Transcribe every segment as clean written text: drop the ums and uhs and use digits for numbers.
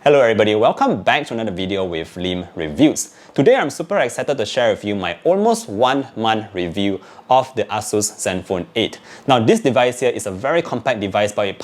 Hello everybody, welcome back to another video with Lim Reviews. Today I'm super excited to share with you my almost 1 month review of the ASUS Zenfone 8. Now this device here is a very compact device, but it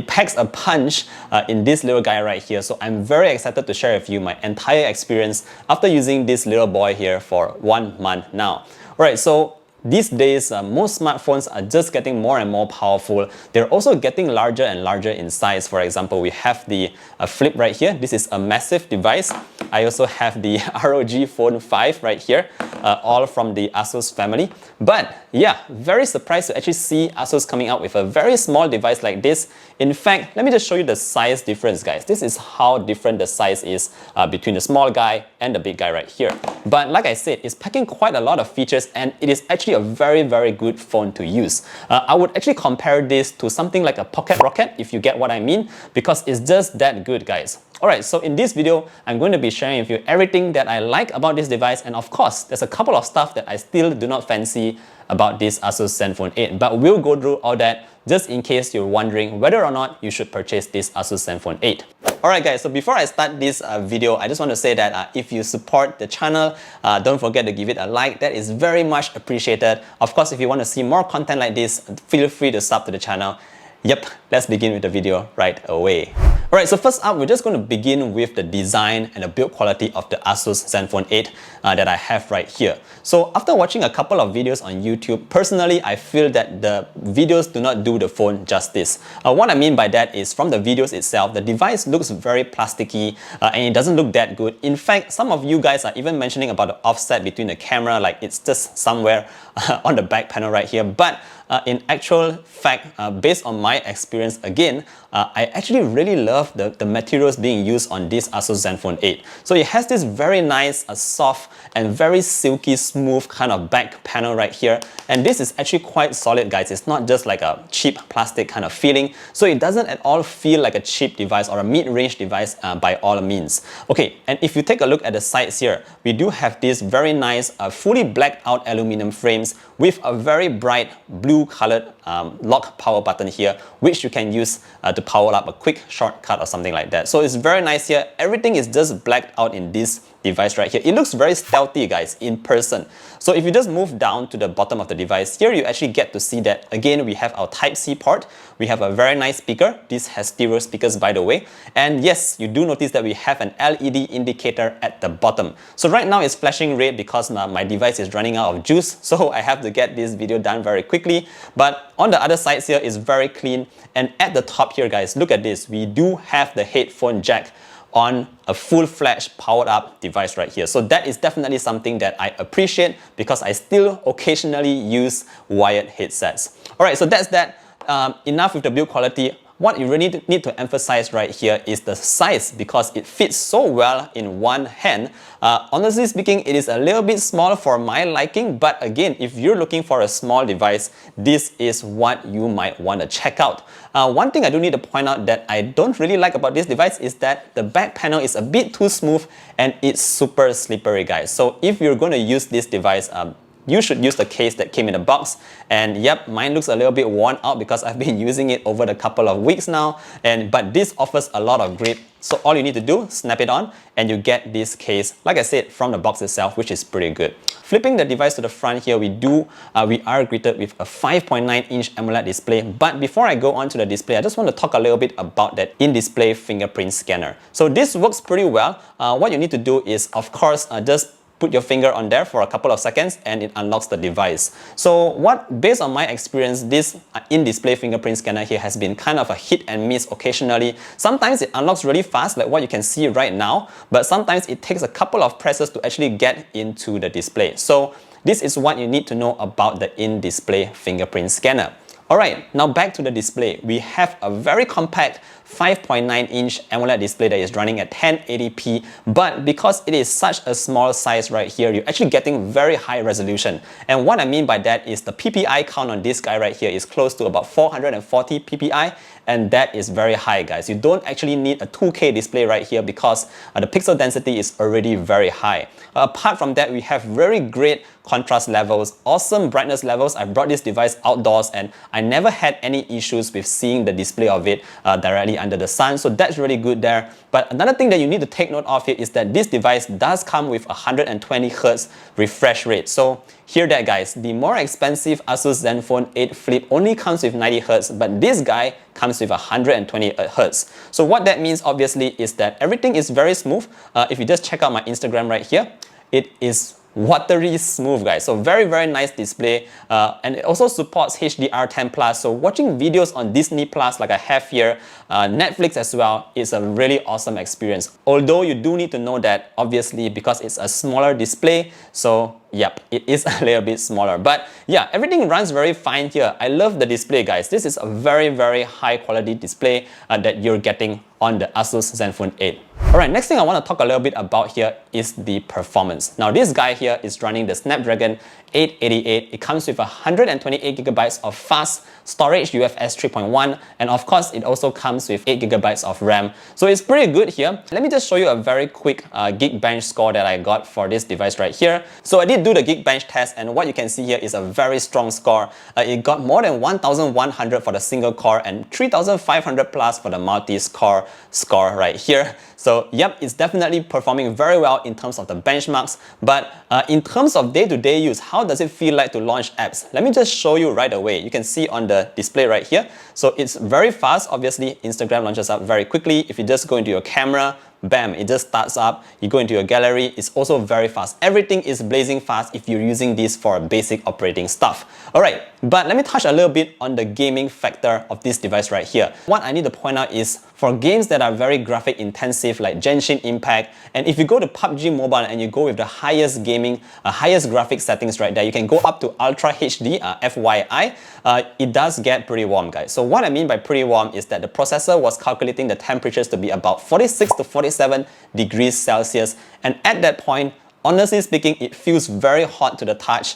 packs a punch in this little guy right here. So I'm very excited to share with you my entire experience after using this little boy here for 1 month now. Alright, so these days, most smartphones are just getting more and more powerful. They're also getting larger and larger in size. For example, we have the Flip right here. This is a massive device. I also have the ROG Phone 5 right here, all from the ASUS family. But yeah, very surprised to actually see ASUS coming out with a very small device like this. In fact, let me just show you the size difference, guys. This is how different the size is between the small guy and the big guy right here. But like I said, it's packing quite a lot of features and it is actually a very good phone to use. I would actually compare this to something like a Pocket Rocket, if you get what I mean, because it's just that good, guys. Alright, so in this video, I'm going to be sharing with you everything that I like about this device, and of course, there's a couple of stuff that I still do not fancy about this ASUS Zenfone 8, but we'll go through all that just in case you're wondering whether or not you should purchase this ASUS Zenfone 8. Alright guys, so before I start this video, I just want to say that if you support the channel, don't forget to give it a like. That is very much appreciated. Of course, if you want to see more content like this, feel free to sub to the channel. Yep, let's begin with the video right away. Alright, so first up, we're just going to begin with the design and the build quality of the ASUS Zenfone 8 that I have right here. So after watching a couple of videos on YouTube, personally, I feel that the videos do not do the phone justice. What I mean by that is from the videos itself, the device looks very plasticky and it doesn't look that good. In fact, some of you guys are even mentioning about the offset between the camera, like it's just somewhere on the back panel right here. But in actual fact, based on my experience again, I actually really love the materials being used on this ASUS Zenfone 8. So it has this very nice, soft and very silky smooth kind of back panel right here. And this is actually quite solid, guys. It's not just like a cheap plastic kind of feeling. So it doesn't at all feel like a cheap device or a mid-range device by all means. Okay, and if you take a look at the sides here, we do have these very nice, fully blacked out aluminum frames with a very bright blue colored lock power button here, which you can use to power up a quick shortcut or something like that. So it's very nice here. Everything is just blacked out in this device right here. It looks very stealthy, guys, in person. So if you just move down to the bottom of the device, here you actually get to see that again we have our Type-C port. We have a very nice speaker. This has stereo speakers, by the way. And yes, you do notice that we have an LED indicator at the bottom. So right now it's flashing red because my device is running out of juice. So I have to get this video done very quickly. But on the other side here is very clean. And at the top here, guys, look at this. We do have the headphone jack on a full-fledged powered-up device right here. So that is definitely something that I appreciate because I still occasionally use wired headsets. Alright, so that's that. Enough with the build quality. What you really need to emphasize right here is the size because it fits so well in one hand. Honestly speaking, it is a little bit small for my liking, but again, if you're looking for a small device, this is what you might want to check out. One thing I do need to point out that I don't really like about this device is that the back panel is a bit too smooth and it's super slippery, guys. So if you're going to use this device, you should use the case that came in the box. And yep, mine looks a little bit worn out because I've been using it over the couple of weeks now. But this offers a lot of grip. So all you need to do, snap it on and you get this case, like I said, from the box itself, which is pretty good. Flipping the device to the front here, we are greeted with a 5.9-inch AMOLED display. But before I go on to the display, I just want to talk a little bit about that in-display fingerprint scanner. So this works pretty well. What you need to do is, of course, just put your finger on there for a couple of seconds and it unlocks the device. So based on my experience, this in-display fingerprint scanner here has been kind of a hit and miss occasionally. Sometimes it unlocks really fast, like what you can see right now, but sometimes it takes a couple of presses to actually get into the display. So this is what you need to know about the in-display fingerprint scanner. Alright, now back to the display. We have a very compact 5.9-inch AMOLED display that is running at 1080p, but because it is such a small size right here, you're actually getting very high resolution. And what I mean by that is the PPI count on this guy right here is close to about 440 PPI, and that is very high, guys. You don't actually need a 2K display right here because the pixel density is already very high. Apart from that, we have very great contrast levels, awesome brightness levels. I brought this device outdoors and I never had any issues with seeing the display of it directly directly under the sun, so that's really good there. But another thing that you need to take note of here is that this device does come with 120 Hz refresh rate. So hear that, guys, the more expensive ASUS Zenfone 8 Flip only comes with 90 Hz, but this guy comes with 120 Hz. So what that means obviously is that everything is very smooth. If you just check out my Instagram right here, it is watery smooth, guys. So very nice display, and it also supports HDR10+. So watching videos on Disney Plus like I have here, Netflix as well, is a really awesome experience. Although you do need to know that obviously because it's a smaller display, so yep, it is a little bit smaller. But yeah, everything runs very fine here. I love the display, guys. This is a very high quality display that you're getting on the ASUS Zenfone 8. Alright, next thing I want to talk a little bit about here is the performance. Now this guy here is running the Snapdragon 888. It comes with 128GB of fast storage, UFS 3.1, and of course it also comes with 8GB of RAM. So it's pretty good here. Let me just show you a very quick Geekbench score that I got for this device right here. So I did do the Geekbench test, and what you can see here is a very strong score. It got more than 1100 for the single core and 3500 plus for the multi-core score right here. So yep, it's definitely performing very well in terms of the benchmarks. But in terms of day-to-day use, how does it feel like to launch apps? Let me just show you right away. You can see on the display right here. So it's very fast. Obviously, Instagram launches up very quickly. If you just go into your camera, bam, it just starts up. You go into your gallery, it's also very fast. Everything is blazing fast if you're using this for basic operating stuff. Alright, but let me touch a little bit on the gaming factor of this device right here. What I need to point out is for games that are very graphic intensive like Genshin Impact, and if you go to PUBG Mobile and you go with the highest gaming, highest graphic settings right there, you can go up to Ultra HD, FYI, it does get pretty warm, guys. So what I mean by pretty warm is that the processor was calculating the temperatures to be about 46 to 47 degrees Celsius, and at that point, honestly speaking, it feels very hot to the touch.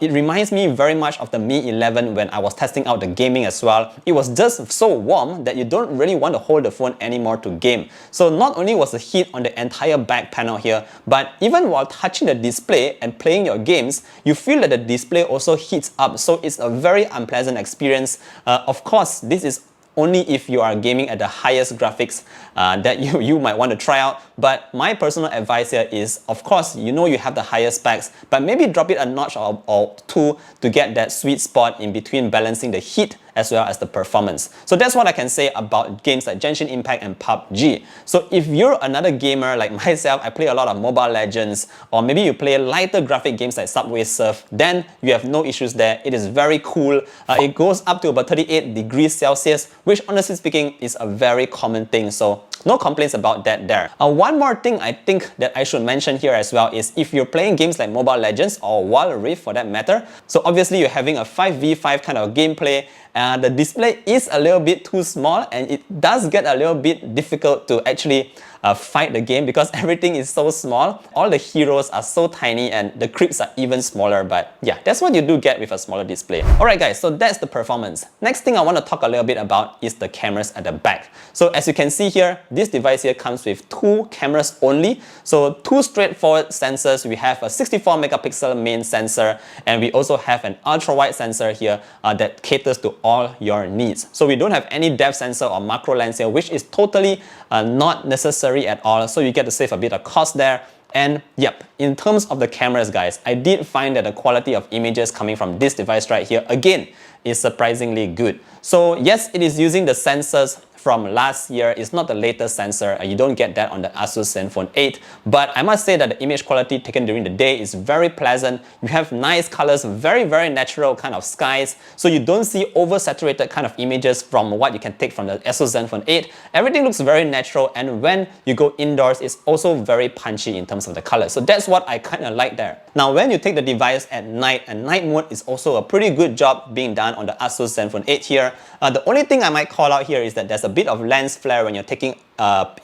It reminds me very much of the Mi 11 when I was testing out the gaming as well. It was just so warm that you don't really want to hold the phone anymore to game. So not only was the heat on the entire back panel here, but even while touching the display and playing your games, you feel that the display also heats up. So it's a very unpleasant experience. Of course, this is only if you are gaming at the highest graphics that you might want to try out. But my personal advice here is, of course, you know you have the highest specs, but maybe drop it a notch or two to get that sweet spot in between balancing the heat as well as the performance. So that's what I can say about games like Genshin Impact and PUBG. So if you're another gamer like myself, I play a lot of Mobile Legends, or maybe you play lighter graphic games like Subway Surf, then you have no issues there. It is very cool. It goes up to about 38 degrees Celsius, which honestly speaking is a very common thing. So no complaints about that there. One more thing I think that I should mention here as well is if you're playing games like Mobile Legends or Wild Rift for that matter, so obviously you're having a 5v5 kind of gameplay, the display is a little bit too small and it does get a little bit difficult to actually fight the game because everything is so small. All the heroes are so tiny and the creeps are even smaller, but yeah, that's what you do get with a smaller display. Alright guys, so that's the performance. Next thing I want to talk a little bit about is the cameras at the back. So as you can see here, this device here comes with two cameras only. So two straightforward sensors. We have a 64 megapixel main sensor, and we also have an ultra wide sensor here that caters to all your needs. So we don't have any depth sensor or macro lens here, which is totally not necessary at all. So you get to save a bit of cost there. And yep, in terms of the cameras guys, I did find that the quality of images coming from this device right here, again, is surprisingly good. So yes, it is using the sensors from last year. It's not the latest sensor. You don't get that on the ASUS Zenfone 8. But I must say that the image quality taken during the day is very pleasant. You have nice colors, very natural kind of skies. So you don't see oversaturated kind of images from what you can take from the ASUS Zenfone 8. Everything looks very natural, and when you go indoors, it's also very punchy in terms of the color. So that's what I kind of like there. Now, when you take the device at night, and night mode is also a pretty good job being done on the ASUS Zenfone 8 here. The only thing I might call out here is that there's a bit of lens flare when you're taking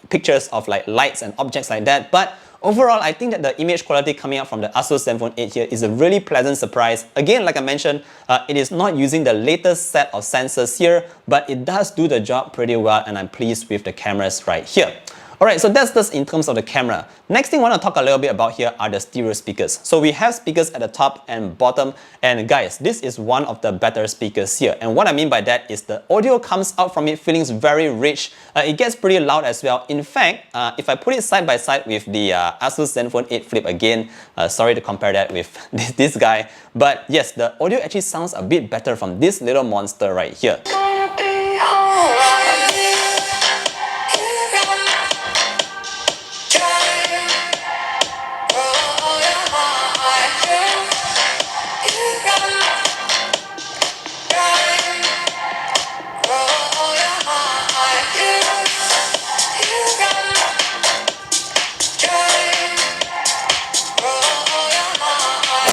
pictures of like lights and objects like that. But overall, I think that the image quality coming out from the ASUS Zenfone 8 here is a really pleasant surprise. Again, like I mentioned, it is not using the latest set of sensors here, but it does do the job pretty well, and I'm pleased with the cameras right here. Alright, so that's just in terms of the camera. Next thing I want to talk a little bit about here are the stereo speakers. So we have speakers at the top and bottom, and guys, this is one of the better speakers here. And what I mean by that is the audio comes out from it feeling very rich. It gets pretty loud as well. In fact, if I put it side by side with the ASUS Zenfone 8 Flip again, sorry to compare that with this guy, but yes, the audio actually sounds a bit better from this little monster right here.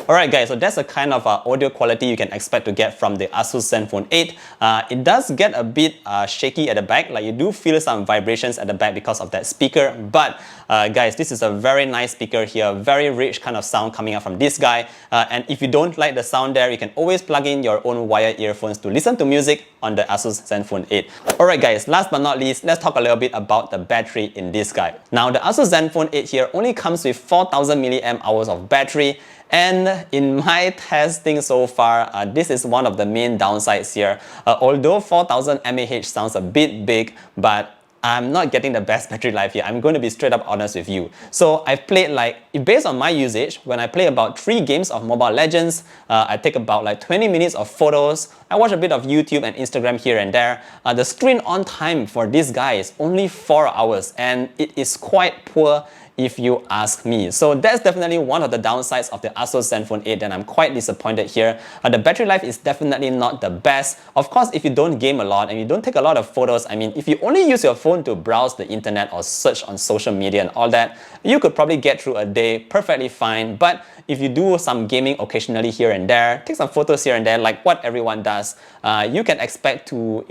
Alright guys, so that's the kind of audio quality you can expect to get from the ASUS Zenfone 8. It does get a bit shaky at the back, like you do feel some vibrations at the back because of that speaker, but guys, this is a very nice speaker here, very rich kind of sound coming out from this guy, and if you don't like the sound there, you can always plug in your own wired earphones to listen to music on the ASUS Zenfone 8. Alright guys, last but not least, let's talk a little bit about the battery in this guy. Now the ASUS Zenfone 8 here only comes with 4000 mAh of battery, and in my testing so far, this is one of the main downsides here. Although 4000 mAh sounds a bit big, but I'm not getting the best battery life here. I'm going to be straight up honest with you. So I've played based on my usage, when I play about 3 games of Mobile Legends, I take about 20 minutes of photos, I watch a bit of YouTube and Instagram here and there. The screen on time for this guy is only 4 hours, and it is quite poor if you ask me. So that's definitely one of the downsides of the ASUS Zenfone 8 that I'm quite disappointed here. The battery life is definitely not the best. Of course, if you don't game a lot and you don't take a lot of photos, I mean, if you only use your phone to browse the internet or search on social media and all that, you could probably get through a day perfectly fine. But if you do some gaming occasionally here and there, take some photos here and there like what everyone does, you can expect to,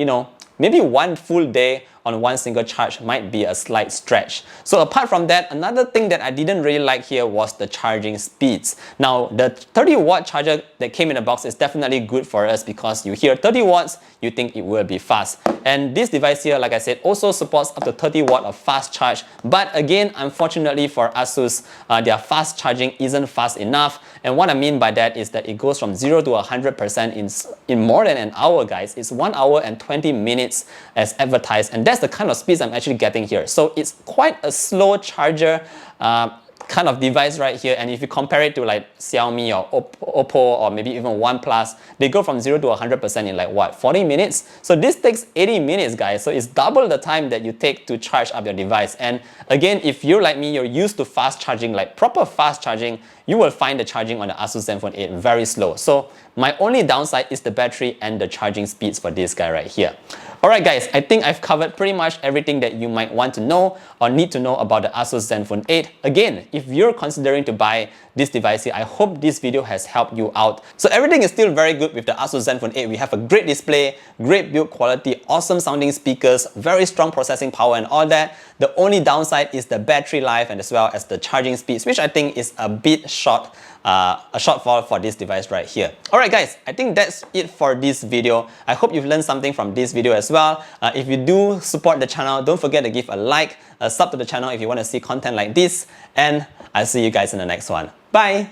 maybe one full day on one single charge might be a slight stretch. So apart from that, another thing that I didn't really like here was the charging speeds. Now, the 30-watt charger that came in the box is definitely good for us because you hear 30 watts, you think it will be fast. And this device here, like I said, also supports up to 30 watt of fast charge. But again, unfortunately for ASUS, their fast charging isn't fast enough. And what I mean by that is that it goes from 0 to 100% in more than an hour, guys. It's 1 hour and 20 minutes as advertised. And that's the kind of speeds I'm actually getting here. So it's quite a slow charger kind of device right here, and if you compare it to Xiaomi or Oppo or maybe even OnePlus, they go from 0 to 100% in 40 minutes. So this takes 80 minutes, guys. So it's double the time that you take to charge up your device. And again, if you're like me, you're used to fast charging, proper fast charging, you will find the charging on the ASUS Zenfone 8 very slow. So my only downside is the battery and the charging speeds for this guy right here. Alright guys, I think I've covered pretty much everything that you might want to know or need to know about the ASUS Zenfone 8. Again, if you're considering to buy this device here, I hope this video has helped you out. So everything is still very good with the ASUS Zenfone 8. We have a great display, great build quality, awesome sounding speakers, very strong processing power and all that. The only downside is the battery life and as well as the charging speeds, which I think is a bit short, a shortfall for this device right here. Alright guys, I think that's it for this video. I hope you've learned something from this video as well. If you do support the channel, don't forget to give a like, a sub to the channel if you want to see content like this, and I'll see you guys in the next one. Bye!